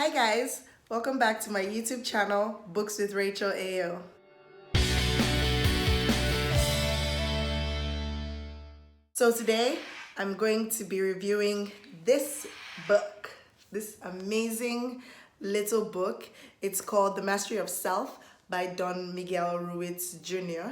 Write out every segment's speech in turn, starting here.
Hi guys, welcome back to my YouTube channel, Books with Rachel Ayo. So today I'm going to be reviewing this book, this amazing little book. It's called The Mastery of Self by Don Miguel Ruiz Jr.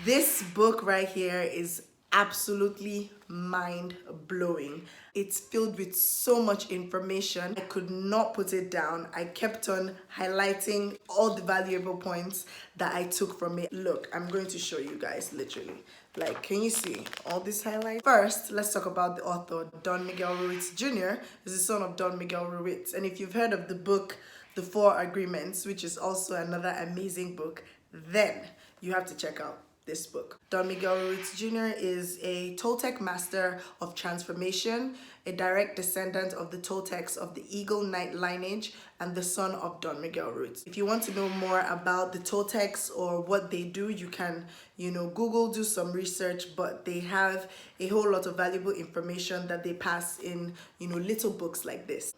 This book right here is absolutely mind-blowing. It's filled with so much information. I could not put it down. I kept on highlighting all the valuable points that I took from it. Look, I'm going to show you guys literally. Like, can you see all these highlights? First, let's talk about the author. Don Miguel Ruiz Jr. is the son of Don Miguel Ruiz. And if you've heard of the book, The Four Agreements, which is also another amazing book, then you have to check out this book. Don Miguel Ruiz Jr. is a Toltec master of transformation, a direct descendant of the Toltecs of the Eagle Knight lineage, and the son of Don Miguel Ruiz. If you want to know more about the Toltecs or what they do, you can, Google, do some research, but they have a whole lot of valuable information that they pass in, little books like this.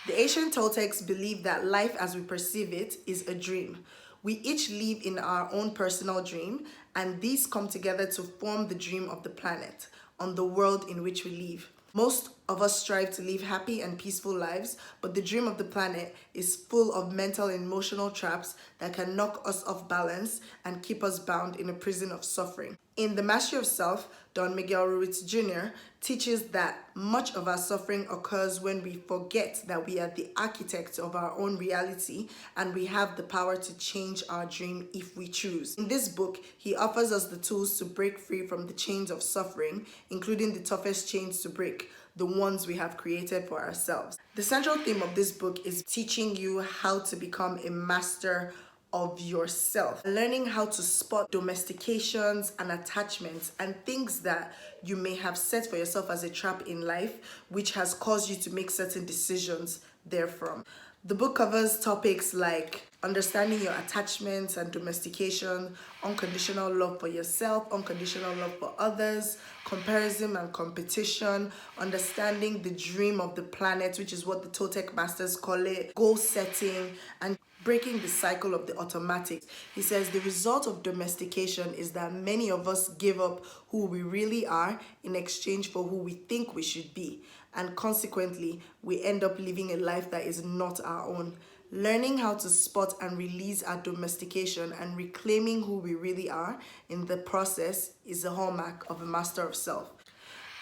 The ancient Toltecs believed that life as we perceive it is a dream. We each live in our own personal dream, and these come together to form the dream of the planet, on the world in which we live. Most of us strive to live happy and peaceful lives, but the dream of the planet is full of mental and emotional traps that can knock us off balance and keep us bound in a prison of suffering. In The Mastery of Self, Don Miguel Ruiz Jr. teaches that much of our suffering occurs when we forget that we are the architects of our own reality and we have the power to change our dream if we choose. In this book, he offers us the tools to break free from the chains of suffering, including the toughest chains to break, the ones we have created for ourselves. The central theme of this book is teaching you how to become a master of yourself, learning how to spot domestications and attachments and things that you may have set for yourself as a trap in life, which has caused you to make certain decisions therefrom. The book covers topics like understanding your attachments and domestication, unconditional love for yourself, unconditional love for others, comparison and competition, understanding the dream of the planet, which is what the Toltec masters call it, goal setting, and breaking the cycle of the automatic. He says the result of domestication is that many of us give up who we really are in exchange for who we think we should be. And consequently, we end up living a life that is not our own. Learning how to spot and release our domestication and reclaiming who we really are in the process is a hallmark of a master of self.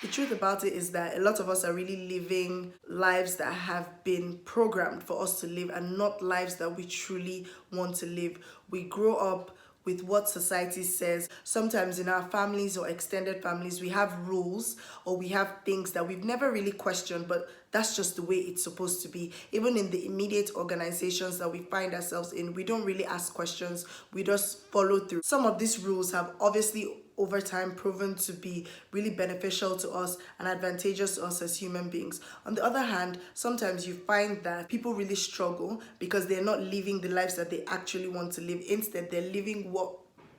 The truth about it is that a lot of us are really living lives that have been programmed for us to live and not lives that we truly want to live. We grow up with what society says. Sometimes in our families or extended families, we have rules or we have things that we've never really questioned, but that's just the way it's supposed to be. Even in the immediate organizations that we find ourselves in, we don't really ask questions, we just follow through. Some of these rules have obviously over time proven to be really beneficial to us and advantageous to us as human beings. On the other hand, sometimes you find that people really struggle because they're not living the lives that they actually want to live. Instead, they're living what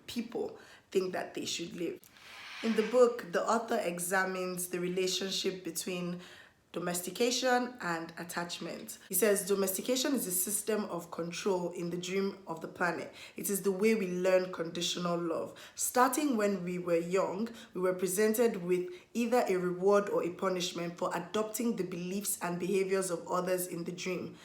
people think that they should live. In the book, the author examines the relationship between domestication and attachment. He says domestication is a system of control in the dream of the planet. It is the way we learn conditional love. Starting when we were young, we were presented with either a reward or a punishment for adopting the beliefs and behaviors of others in the dream.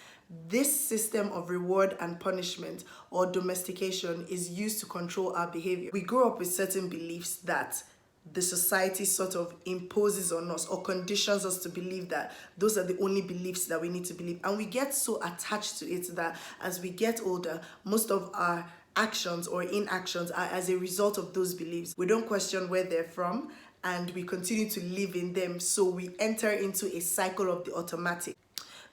This system of reward and punishment or domestication is used to control our behavior. We grow up with certain beliefs that the society sort of imposes on us or conditions us to believe that those are the only beliefs that we need to believe. And we get so attached to it that as we get older, most of our actions or inactions are as a result of those beliefs. We don't question where they're from and we continue to live in them. So we enter into a cycle of the automatic.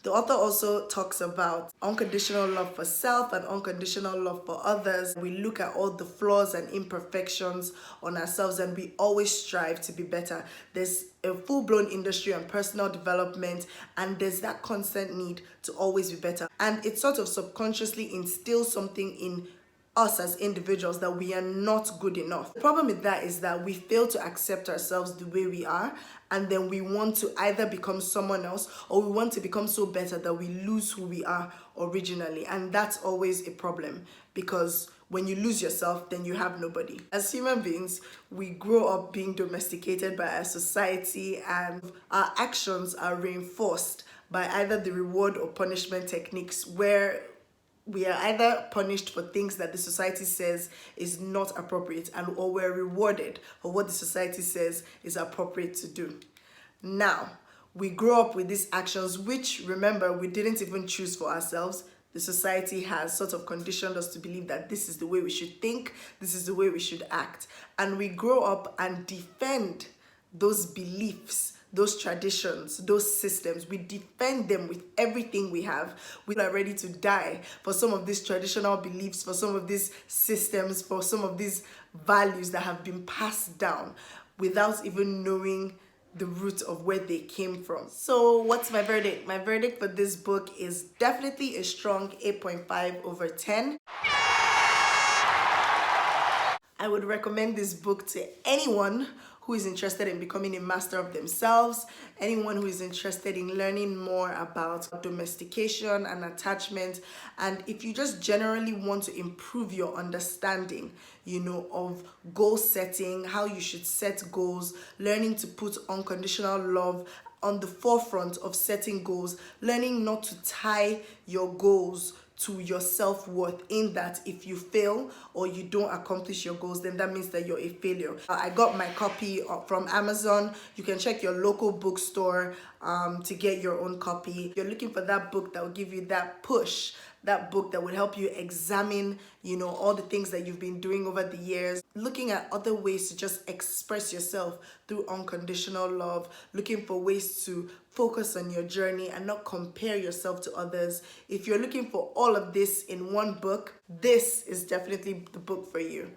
The author also talks about unconditional love for self and unconditional love for others. We look at all the flaws and imperfections on ourselves and we always strive to be better. There's a full-blown industry on personal development and there's that constant need to always be better. And it sort of subconsciously instills something in us as individuals that we are not good enough. The problem with that is that we fail to accept ourselves the way we are, and then we want to either become someone else or we want to become so better that we lose who we are originally. And that's always a problem, because when you lose yourself, then you have nobody. As human beings, we grow up being domesticated by our society, and our actions are reinforced by either the reward or punishment techniques, where we are either punished for things that the society says is not appropriate, or we're rewarded for what the society says is appropriate to do. Now, we grow up with these actions, which, remember, we didn't even choose for ourselves. The society has sort of conditioned us to believe that this is the way we should think, this is the way we should act. And we grow up and defend those beliefs, those traditions, those systems. We defend them with everything we have. We are ready to die for some of these traditional beliefs, for some of these systems, for some of these values that have been passed down without even knowing the root of where they came from. So what's my verdict? My verdict for this book is definitely a strong 8.5 over 10. I would recommend this book to anyone who is interested in becoming a master of themselves, anyone who is interested in learning more about domestication and attachment, and if you just generally want to improve your understanding, of goal setting, how you should set goals, learning to put unconditional love on the forefront of setting goals, learning not to tie your goals to your self-worth, in that if you fail or you don't accomplish your goals, then that means that you're a failure. I got my copy from Amazon. You can check your local bookstore to get your own copy. You're looking for that book that will give you that push, that book that will help you examine, all the things that you've been doing over the years, looking at other ways to just express yourself through unconditional love, looking for ways to focus on your journey and not compare yourself to others. If you're looking for all of this in one book, this is definitely the book for you.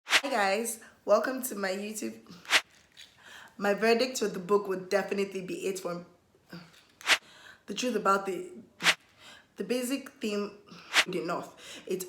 Hi guys, welcome to my YouTube. My verdict for the book would definitely be 8 for the truth about the basic theme. Enough. It